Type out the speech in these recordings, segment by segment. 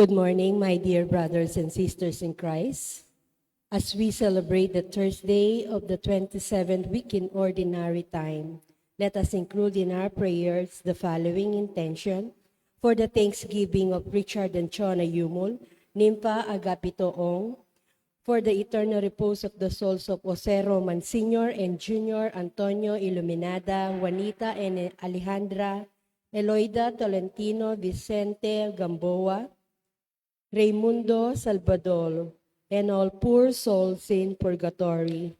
Good morning, my dear brothers and sisters in Christ. As we celebrate the Thursday of the 27th week in Ordinary Time, let us include in our prayers the following intention for the Thanksgiving of Richard and Chona Yumul, Nympha Agapitoong, for the eternal repose of the souls of Jose Roman Sr. and Jr., Antonio Iluminada, Juanita and Alejandra, Eloida Tolentino, Vicente Gamboa, Raimundo Salvador, and all poor souls in purgatory.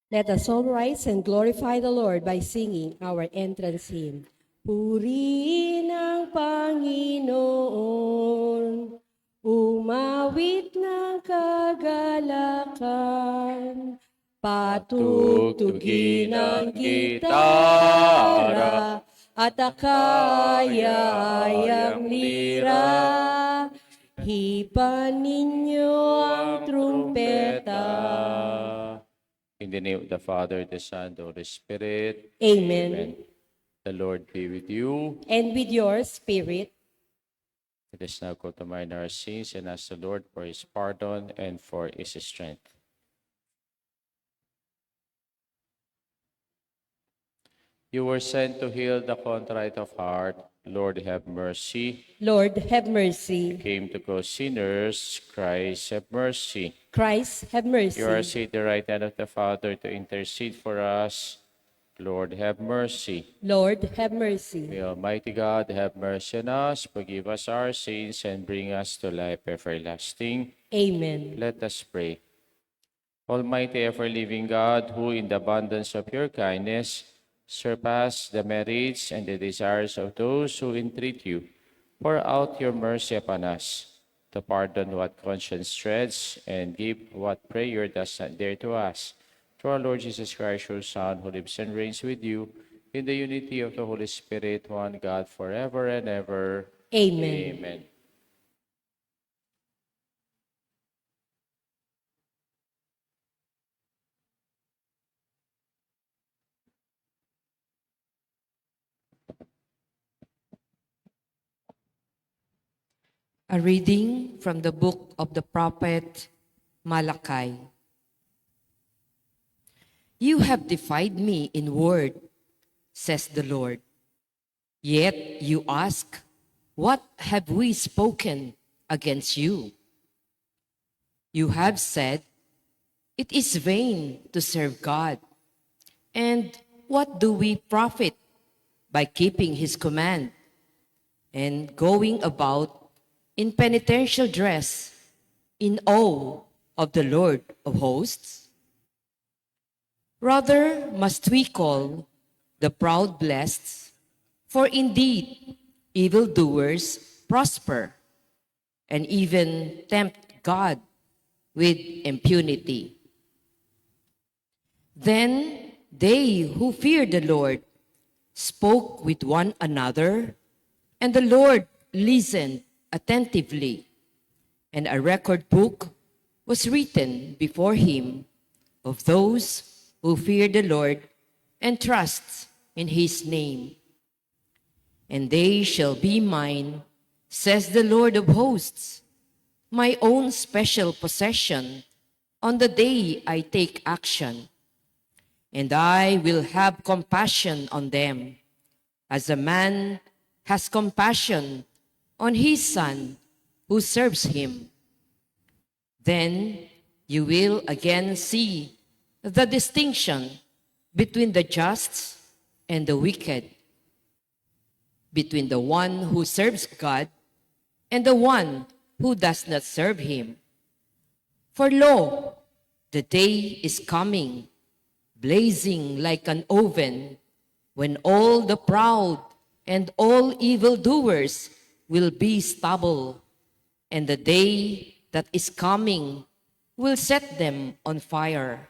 Let us all rise and glorify the Lord by singing our entrance hymn. Purihin ang Panginoon, umawit ng kagalakan, patugtugin ang gitara, at akaya-ayang lira, hipan ninyo ang trumpeta. In the name of the Father, the Son, the Holy Spirit. Amen. The Lord be with you. And with your spirit. Let us now go to mind our sins and ask the Lord for His pardon and for His strength. You were sent to heal the contrite of heart. Lord, have mercy. Lord, have mercy. You came to call sinners. Christ, have mercy. Christ, have mercy. You are seated at the right hand of the Father to intercede for us. Lord, have mercy. Lord, have mercy. May Almighty God have mercy on us, forgive us our sins, and bring us to life everlasting. Amen. Let us pray. Almighty, ever-living God, who in the abundance of your kindness surpass the merits and the desires of those who entreat you, pour out your mercy upon us, to pardon what conscience dreads and give what prayer does not dare to ask. through our Lord Jesus Christ, your Son, who lives and reigns with you in the unity of the Holy Spirit, one God, forever and ever. Amen. Amen. A reading from the book of the prophet Malachi. You have defied me in word, says the Lord. Yet you ask, what have we spoken against you? You have said, it is vain to serve God. And what do we profit by keeping his command and going about in penitential dress in awe of the Lord of hosts? Rather must we call the proud blessed, for indeed evildoers prosper and even tempt God with impunity. Then they who fear the Lord spoke with one another, and the Lord listened attentively, and a record book was written before him of those who fear the Lord and trust in his name. And they shall be mine, says the Lord of hosts, my own special possession on the day I take action. And I will have compassion on them, as a man has compassion on his son who serves him. Then you will again see the distinction between the just and the wicked, between the one who serves God and the one who does not serve him. For lo, the day is coming, blazing like an oven, when all the proud and all evildoers will be stubble, and the day that is coming will set them on fire,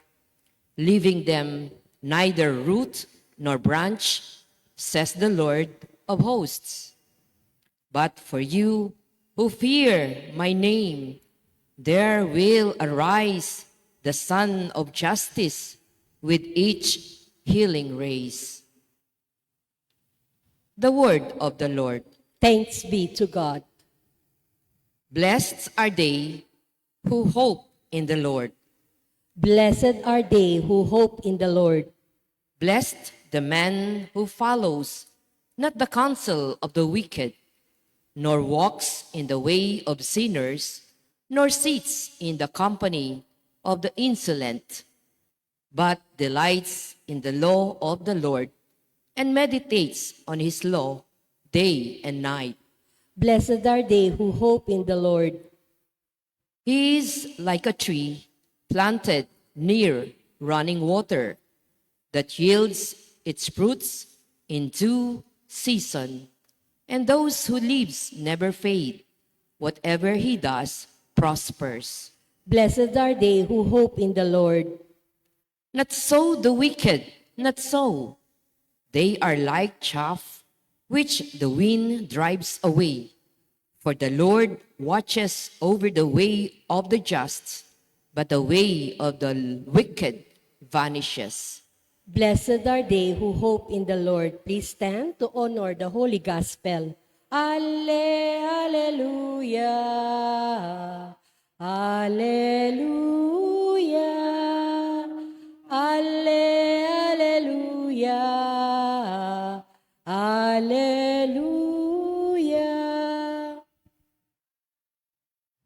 leaving them neither root nor branch, says the Lord of hosts. But for you who fear my name, there will arise the Son of Justice with each healing rays. The word of the Lord. Thanks be to God. Blessed are they who hope in the Lord. Blessed are they who hope in the Lord. Blessed the man who follows not the counsel of the wicked, nor walks in the way of sinners, nor sits in the company of the insolent, but delights in the law of the Lord, and meditates on his law day and night. Blessed are they who hope in the Lord. He is like a tree planted near running water, that yields its fruits in due season, and those who lives never fade. Whatever he does prospers. Blessed are they who hope in the Lord. Not so the wicked, not so. They are like chaff, which the wind drives away. For the Lord watches over the way of the just, but the way of the wicked vanishes. Blessed are they who hope in the Lord. Please stand to honor the Holy Gospel. Alleluia. Alleluia. Alleluia. Alleluia.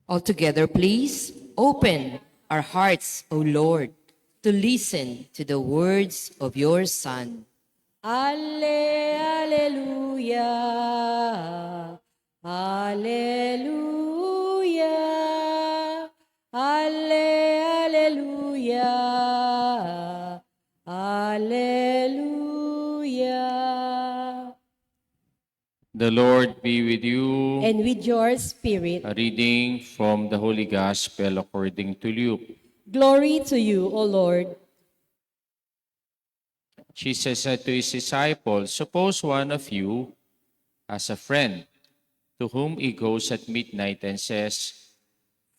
Altogether, please open our hearts, O Lord, to listen to the words of your Son. Alleluia. Alleluia. Alleluia. Alleluia. The Lord be with you. And with your spirit. A reading from the Holy Gospel according to Luke. Glory to you, O Lord. Jesus said to his disciples, suppose one of you has a friend to whom he goes at midnight and says,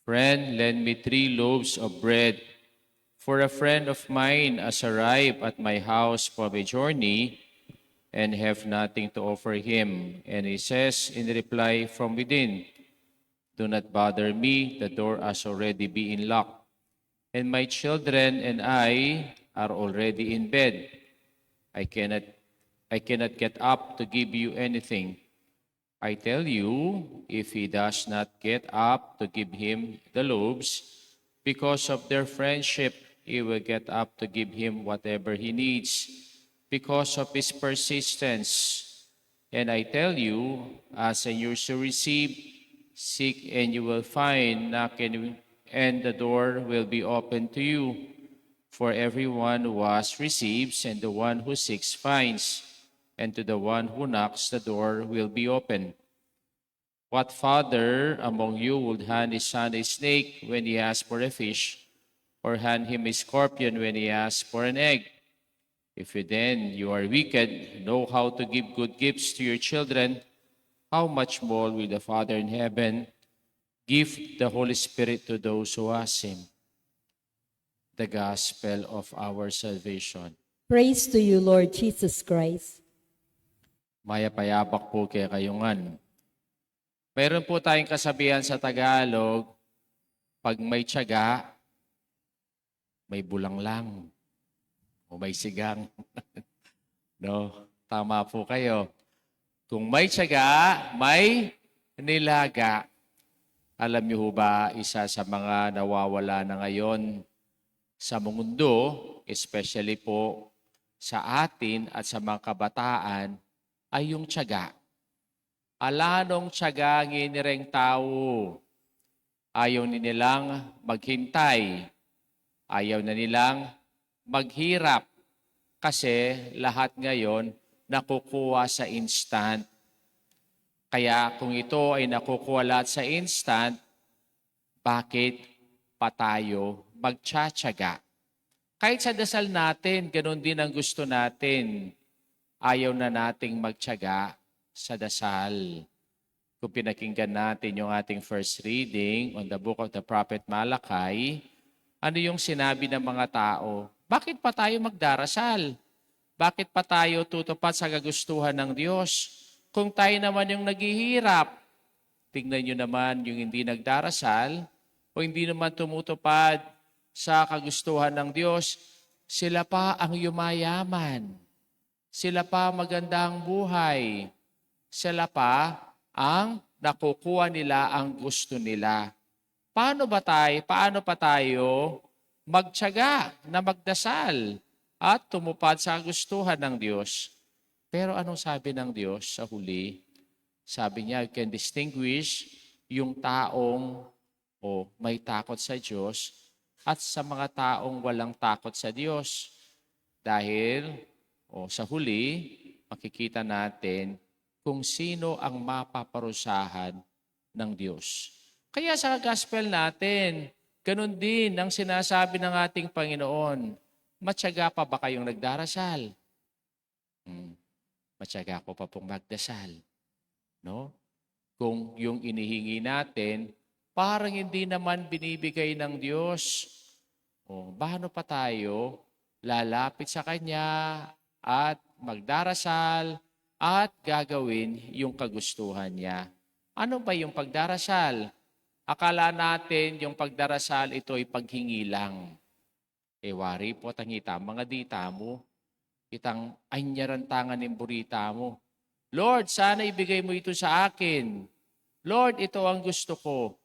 friend, lend me 3 loaves of bread, for a friend of mine has arrived at my house from a journey and have nothing to offer him. And he says in reply from within, do not bother me, the door has already been locked, and my children and I are already in bed. I cannot get up to give you anything. I tell you, if he does not get up to give him the loaves, because of their friendship, he will get up to give him whatever he needs, because of his persistence. And I tell you, ask and you shall receive, seek and you will find, knock and the door will be open to you. For everyone who asks receives, and the one who seeks finds, and to the one who knocks the door will be open. What father among you would hand his son a snake when he asks for a fish, or hand him a scorpion when he asks for an egg? If you are wicked, know how to give good gifts to your children, how much more will the Father in heaven give the Holy Spirit to those who ask him? The gospel of our salvation. Praise to you, Lord Jesus Christ. Mayapayabak po kaya kayungan. Meron po tayong kasabihan sa Tagalog, pag may tiyaga, may bulang lang o may sigang. No, tama po kayo. Kung may tiyaga, may nilaga. Alam niyo ho ba, isa sa mga nawawala na ngayon sa mundo, especially po sa atin at sa mga kabataan, ay yung tiyaga. Alanong tiyaga nginireng tao. Ayaw nilang maghintay. Ayaw na nilang maghirap. Kasi lahat ngayon nakukuha sa instant. Kaya kung ito ay nakukuha lahat sa instant, bakit pa tayo magtsatsaga? Kahit sa dasal natin, ganun din ang gusto natin. Ayaw na nating magtsaga sa dasal. Kung pinakinggan natin yung ating first reading on the book of the prophet Malachi, ano yung sinabi ng mga tao? Bakit pa tayo magdarasal? Bakit pa tayo tutupad sa kagustuhan ng Diyos? Kung tayo naman yung naghihirap, tingnan nyo naman yung hindi nagdarasal o hindi naman tumutupad sa kagustuhan ng Diyos, sila pa ang yumayaman. Sila pa magandang buhay. Sila pa ang nakukuha nila ang gusto nila. Paano pa tayo magtiyaga na magdasal at tumupad sa gustuhan ng Diyos? Pero anong sabi ng Diyos sa huli? Sabi niya, you can distinguish yung taong may takot sa Diyos at sa mga taong walang takot sa Diyos. Dahil sa huli, makikita natin kung sino ang mapaparusahan ng Diyos. Kaya sa gospel natin, ganun din ang sinasabi ng ating Panginoon. Matyaga pa ba kayong nagdarasal? Matyaga ko pa pong magdasal. No? Kung yung inihingi natin, parang hindi naman binibigay ng Diyos. Paano pa tayo lalapit sa Kanya at magdarasal at gagawin yung kagustuhan niya? Ano ba yung pagdarasal? Akala natin yung pagdarasal ito ay paghingi lang. Wari po tangita, mga dita mo, itang anyaran tangan ng burita mo. Lord, sana ibigay mo ito sa akin. Lord, ito ang gusto ko.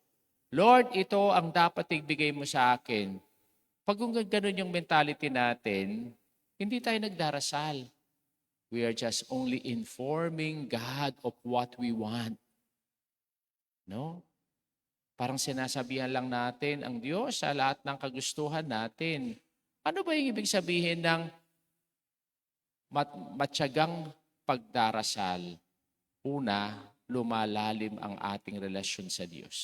Lord, ito ang dapat ibigay mo sa akin. Pag ganun yung mentality natin, hindi tayo nagdarasal. We are just only informing God of what we want. No? Parang sinasabihan lang natin ang Diyos sa lahat ng kagustuhan natin. Ano ba yung ibig sabihin ng matyagang pagdarasal? Una, lumalalim ang ating relasyon sa Diyos.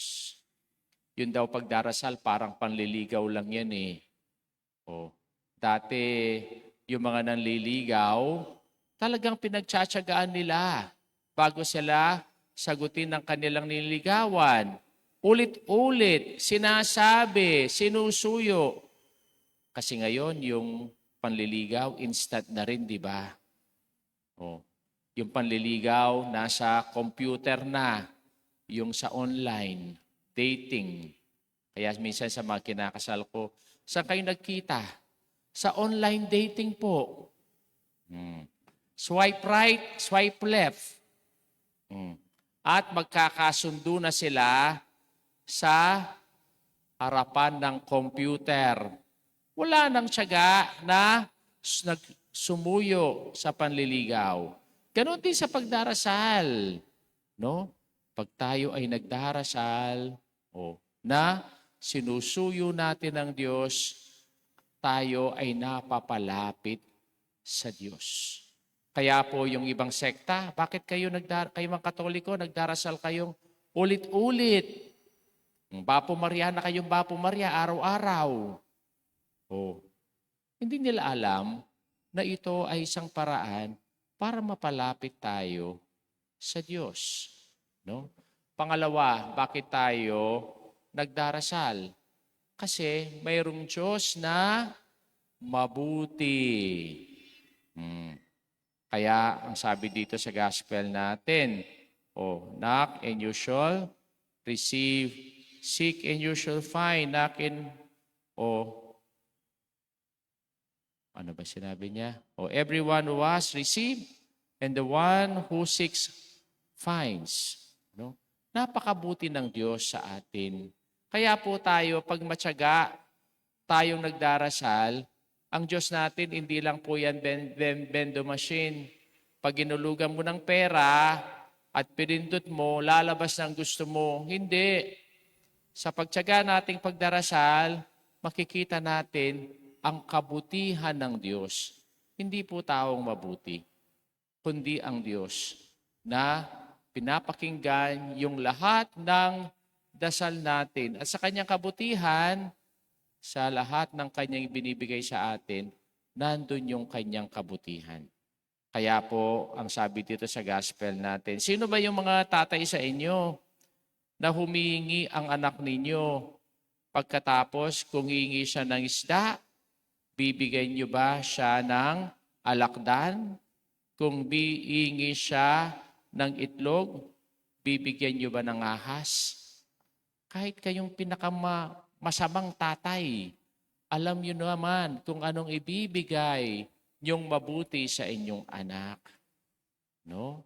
Yun daw pagdarasal, parang panliligaw lang yan eh. Dati, yung mga nanliligaw, talagang pinagtsatsagaan nila bago sila sagutin ng kanilang nililigawan. Ulit-ulit, sinasabi, sinusuyo. Kasi ngayon, yung panliligaw, instant na rin, di ba? Oh. Yung panliligaw, nasa computer na. Yung sa online, dating. Kaya minsan sa mga kinakasal ko, saan kayo nagkita? Sa online dating po. Swipe right, swipe left. At magkakasundo na sila sa harapan ng computer. Wala nang tiyaga na nagsumuyo sa panliligaw. Ganon din sa pagdarasal. No? Pag tayo ay nagdarasal, na sinusuyo natin ng Diyos, tayo ay napapalapit sa Diyos. Kaya po yung ibang sekta, bakit kayo mga Katoliko, nagdarasal kayong ulit-ulit? Bapo Maria na kayong Bapo Maria araw-araw. Hindi nila alam na ito ay isang paraan para mapalapit tayo sa Diyos. No? Pangalawa, bakit tayo nagdarasal? Kasi mayroong Diyos na mabuti. Kaya ang sabi dito sa gospel natin, knock and you shall receive, seek and you shall find, knock and, ano ba sinabi niya? Everyone who has received, and the one who seeks finds. No? Napakabuti ng Diyos sa atin. Kaya po tayo, pag matyaga tayong nagdarasal, ang Diyos natin, hindi lang po yan bendo machine. Pag inulugan mo ng pera at pinindot mo, lalabas ng gusto mo. Hindi. Sa pagtyaga nating pagdarasal, makikita natin ang kabutihan ng Diyos. Hindi po taong mabuti, kundi ang Diyos na pinapakinggan yung lahat ng dasal natin. At sa kanyang kabutihan, sa lahat ng kanyang binibigay sa atin, nandun yung kanyang kabutihan. Kaya po, ang sabi dito sa gospel natin, sino ba yung mga tatay sa inyo na humihingi ang anak ninyo? Pagkatapos, kung hihingi siya ng isda, bibigay niyo ba siya ng alakdan? Kung hihingi siya ng itlog, bibigyan niyo ba ng ahas? Kahit kayong pinakamasamang tatay, alam niyo naman kung anong ibibigay niyong mabuti sa inyong anak. No?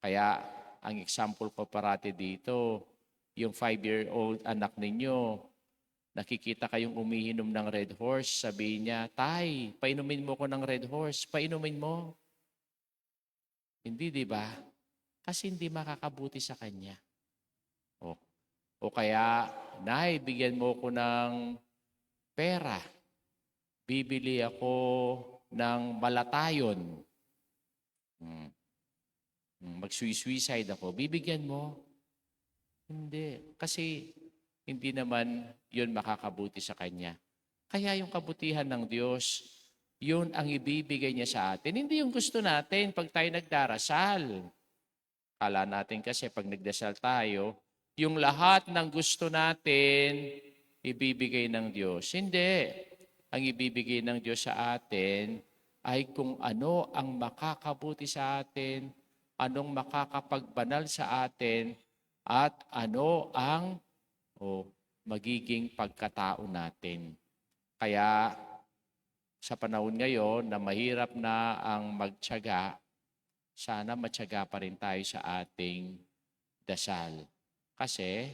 Kaya, ang example ko parati dito, yung 5-year-old anak ninyo, nakikita kayong umiinom ng Red Horse, sabihin niya, Tay, painumin mo ko ng Red Horse, painumin mo. Hindi, di ba? Kasi hindi makakabuti sa kanya. O kaya, Nay, bigyan mo ko ng pera. Bibili ako ng malatayon. Mag-suicide ako. Bibigyan mo? Hindi. Kasi hindi naman yun makakabuti sa kanya. Kaya yung kabutihan ng Diyos, yun ang ibibigay niya sa atin. Hindi yung gusto natin pag tayo nagdarasal. Kala natin kasi pag nagdasal tayo, yung lahat ng gusto natin, ibibigay ng Diyos. Hindi. Ang ibibigay ng Diyos sa atin ay kung ano ang makakabuti sa atin, anong makakapagbanal sa atin, at ano ang magiging pagkatao natin. Kaya sa panahon ngayon na mahirap na ang magtiyaga, sana matyaga pa rin tayo sa ating dasal. Kasi,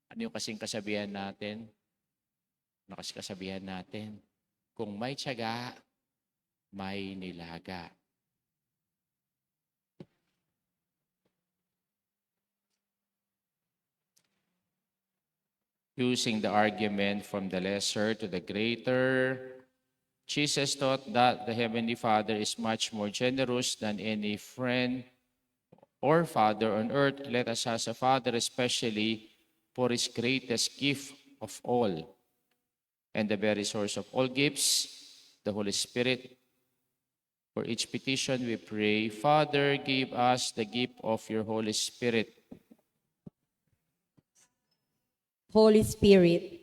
ano yung kasing kasabihan natin? Ano kasing kasabihan natin? Kung may tiyaga, may nilaga. Using the argument from the lesser to the greater, Jesus taught that the Heavenly Father is much more generous than any friend or father on earth. Let us ask a Father especially for His greatest gift of all and the very source of all gifts, the Holy Spirit, For each petition we pray, Father, give us the gift of your Holy Spirit. Holy Spirit,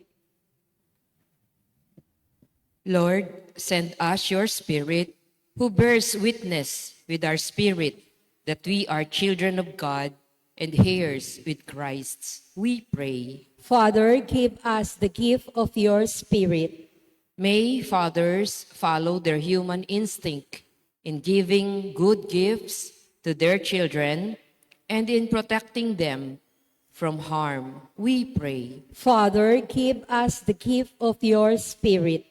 Lord, send us your Spirit, who bears witness with our spirit that we are children of God and heirs with Christ. We pray. Father, give us the gift of your Spirit. May fathers follow their human instinct in giving good gifts to their children and in protecting them from harm. We pray. Father, give us the gift of your Spirit.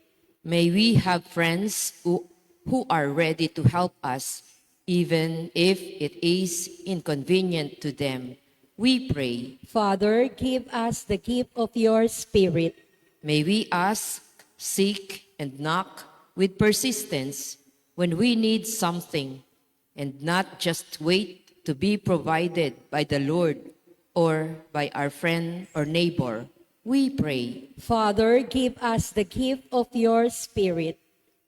May we have friends who are ready to help us, even if it is inconvenient to them. We pray. Father, give us the gift of your Spirit. May we ask, seek, and knock with persistence when we need something, and not just wait to be provided by the Lord or by our friend or neighbor. We pray. Father, give us the gift of your Spirit.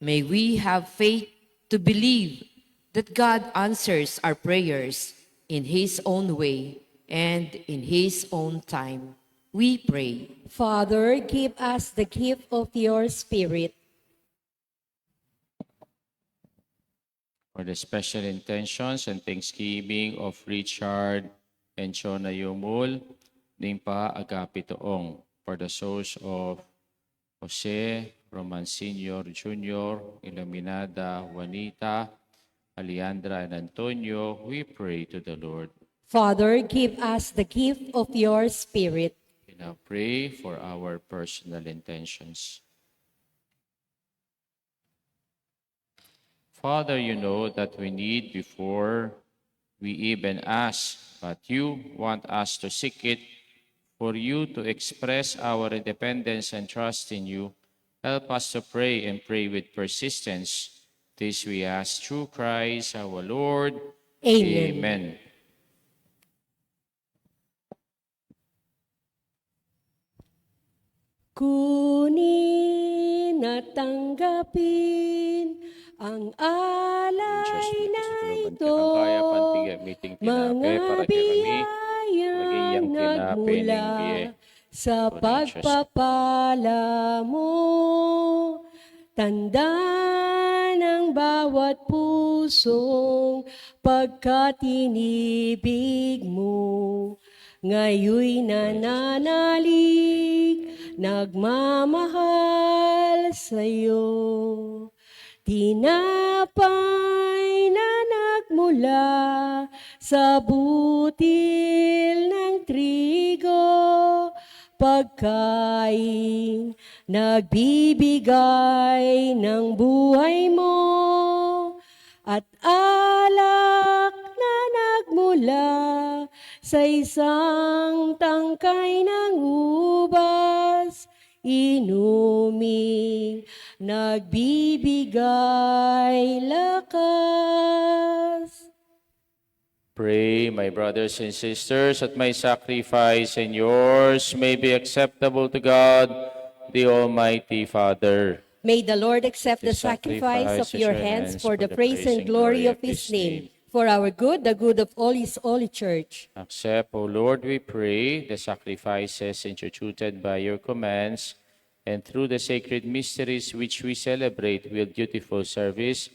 May we have faith to believe that God answers our prayers in His own way and in His own time. We pray. Father, give us the gift of your Spirit. For the special intentions and thanksgiving of Richard and Chona Yumul, Nimpa Agapitoong. For the souls of Jose, Roman Sr. Jr., Iluminada, Juanita, Alejandra, and Antonio, we pray to the Lord. Father, give us the gift of your Spirit. We now pray for our personal intentions. Father, you know that we need before we even ask, but you want us to seek it. For you to express our independence and trust in you, help us to pray and pray with persistence. This we ask through Christ our Lord. Amen. Amen. Kunin at tanggapin ang alay na ito, mga biyayang nagmula sa pagpapala mo. Tanda ng bawat pusong pagkatinibig mo, ngayoy nananalig, nagmamahal sa'yo. Tinapay na nagmula sa butil ng trigo, pagkain nagbibigay ng buhay mo, at alak na nagmula sa isang tangkay ng ubas, inuming nagbibigay lakas. Pray, my brothers and sisters, that my sacrifice and yours may be acceptable to God, the Almighty Father. May the Lord accept the sacrifice of your hands for the praise and glory of His name, for our good, the good of all His holy church. Accept, O Lord, we pray, the sacrifices instituted by your commands, and through the sacred mysteries which we celebrate with dutiful service,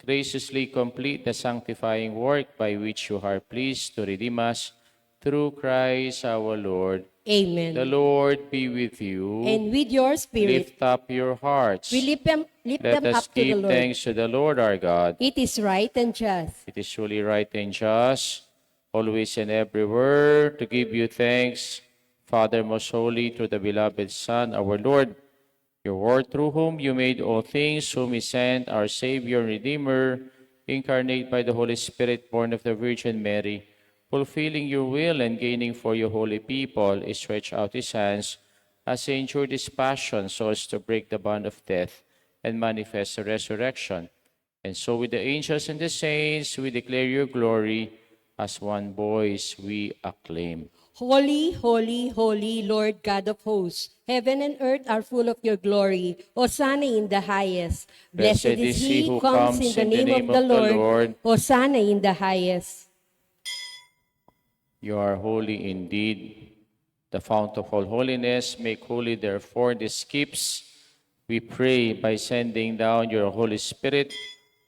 graciously complete the sanctifying work by which you are pleased to redeem us, through Christ our Lord. Amen. The Lord be with you. And with your spirit, Lift up your hearts. we lift them Let us up to the give Lord. thanks to the Lord our God. It is right and just. It is truly right and just, always and everywhere, to give you thanks, Father most holy, through the beloved Son, our Lord, your word through whom you made all things, whom He sent, our Savior and Redeemer, incarnate by the Holy Spirit, born of the Virgin Mary, fulfilling your will and gaining for your holy people, He stretched out His hands as He endured His passion, so as to break the bond of death and manifest the resurrection. And so with the angels and the saints, we declare your glory, as one voice we acclaim. Holy, holy, holy, Lord God of hosts, heaven and earth are full of your glory. Hosanna in the highest. Blessed is he who comes in the name of the Lord. Hosanna in the highest. You are holy indeed, the fount of all holiness. Make holy, therefore, these gifts, we pray, by sending down your Holy Spirit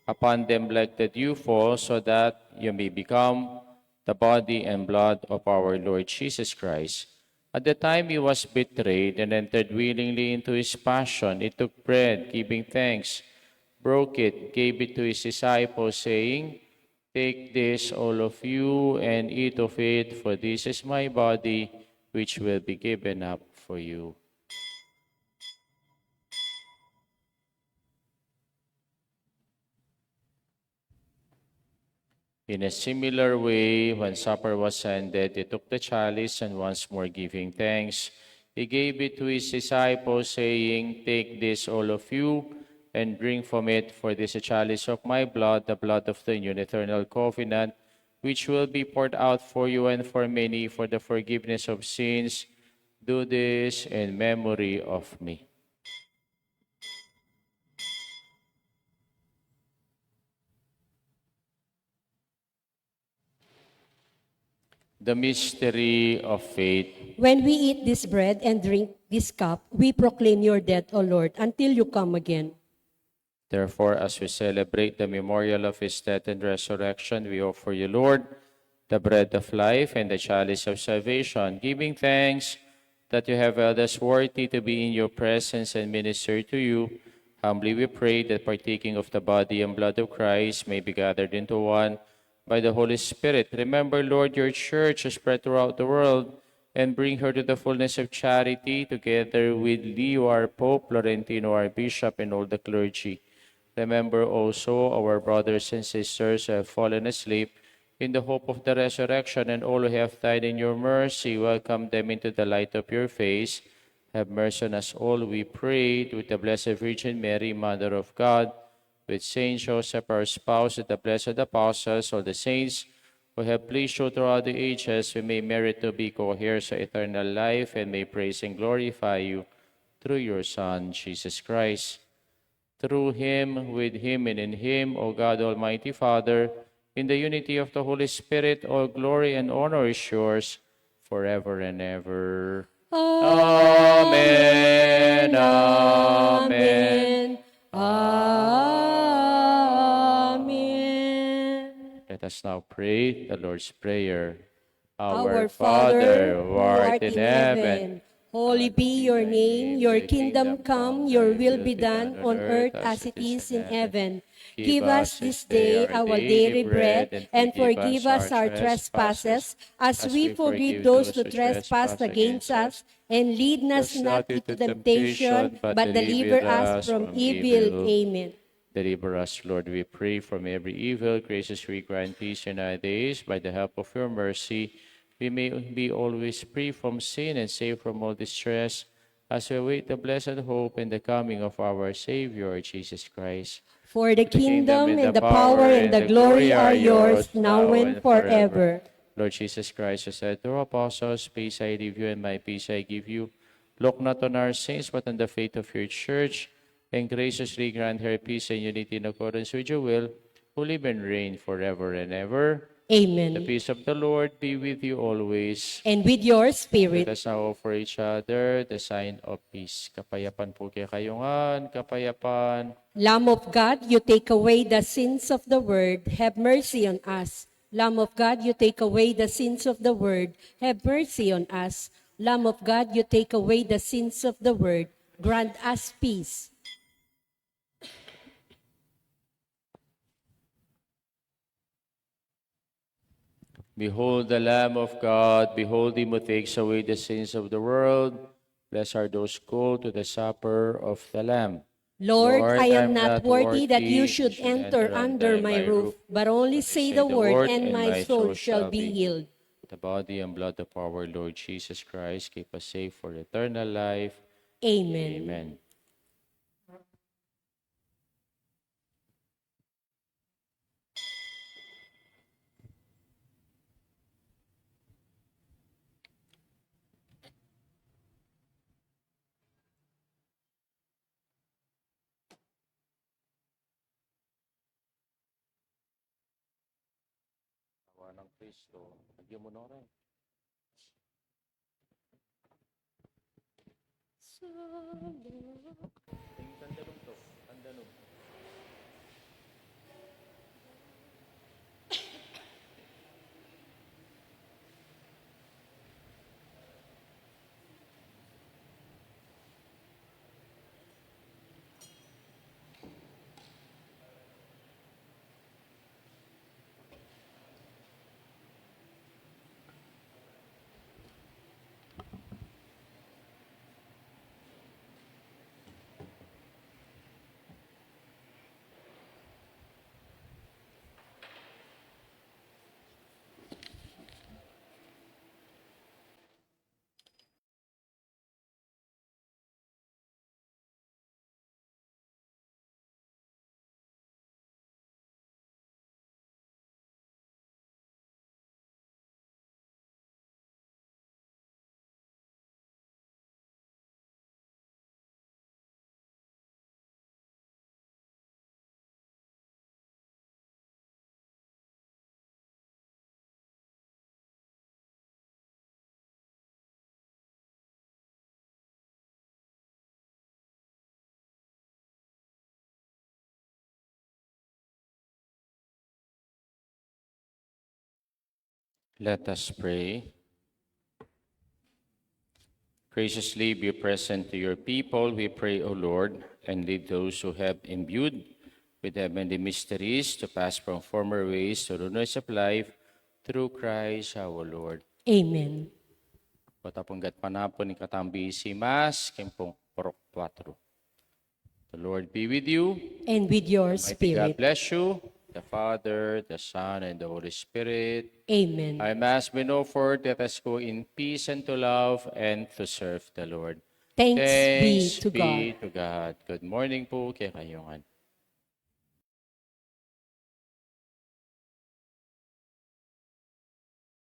upon them like the dew fall, so that you may become the body and blood of our Lord Jesus Christ. At the time he was betrayed and entered willingly into his passion, he took bread, giving thanks, broke it, gave it to his disciples, saying, "Take this, all of you, and eat of it, for this is my body, which will be given up for you." In a similar way, when supper was ended, he took the chalice, and once more giving thanks, he gave it to his disciples, saying, "Take this, all of you, and drink from it, for this is a chalice of my blood, the blood of the new and eternal covenant, which will be poured out for you and for many for the forgiveness of sins. Do this in memory of me." The mystery of faith. When we eat this bread and drink this cup, we proclaim your death, O Lord, until you come again. Therefore, as we celebrate the memorial of his death and resurrection, we offer you, Lord, the bread of life and the chalice of salvation, giving thanks that you have held us worthy to be in your presence and minister to you. Humbly we pray that partaking of the body and blood of Christ may be gathered into one by the Holy Spirit. Remember, Lord, your church spread throughout the world, and bring her to the fullness of charity, together with Leo, our Pope, Florentino, our Bishop, and all the clergy. Remember also our brothers and sisters who have fallen asleep in the hope of the resurrection, and all who have died in your mercy. Welcome them into the light of your face. Have mercy on us all, we pray, with the Blessed Virgin Mary, Mother of God, with Saint Joseph, our spouse, with the blessed apostles, all the saints who have pleased you throughout the ages, we may merit to be co-heirs of eternal life, and may praise and glorify you through your Son, Jesus Christ. Through him, with him, and in him, O God, Almighty Father, in the unity of the Holy Spirit, all glory and honor is yours forever and ever. Amen. Amen. Amen. Let us now pray the Lord's Prayer. Our Father, who art in heaven, holy be your name, your kingdom come, your will be done on earth as it is in heaven. Give us this day our daily bread, and forgive us our trespasses, as we forgive those who trespass against us. And lead us not into temptation, but deliver us from evil. Amen. Deliver us, Lord, we pray, from every evil. Graciously grant peace in our days. By the help of your mercy, we may be always free from sin and safe from all distress, as we await the blessed hope and the coming of our Savior, Jesus Christ. For the kingdom and the power and the glory are yours, now and forever. Lord Jesus Christ, who said to our apostles, "Peace I leave you, and my peace I give you," look not on our sins, but on the faith of your church, and graciously grant her peace and unity in accordance with your will, who live and reign forever and ever. Amen. The peace of the Lord be with you always. And with your Let spirit. us now offer each other the sign of peace. Kapayapan po kay kayungan, kapayapan. Lamb of God, you take away the sins of the world, have mercy on us. Lamb of God, you take away the sins of the world, have mercy on us. Lamb of God, you take away the sins of the world, grant us peace. Behold the Lamb of God, behold him who takes away the sins of the world. Blessed are those called to the supper of the Lamb. Lord, Lord, I am I'm not not worthy that you worthy should enter under my roof, but only say the word, and my soul shall be healed. The body and blood of our Lord Jesus Christ, keep us safe for eternal life. Amen. Amen. Kristo. Lagyan mo na rin. Tingin tandanog to. Tandanog. Let us pray. Graciously be present to your people, we pray, O Lord, and lead those who have imbued with heavenly mysteries to pass from former ways to the newness of life through Christ our Lord. Amen. Patapanggat panapon ni katambi si Mas, kempong porok 4. The Lord be with you. And with your Mighty God spirit. bless you, the Father, the Son, and the Holy Spirit. Amen. Our Mass been offered. Let us go in peace and to love and to serve the Lord. Thanks be to God. to God. Good morning po kay kayongan.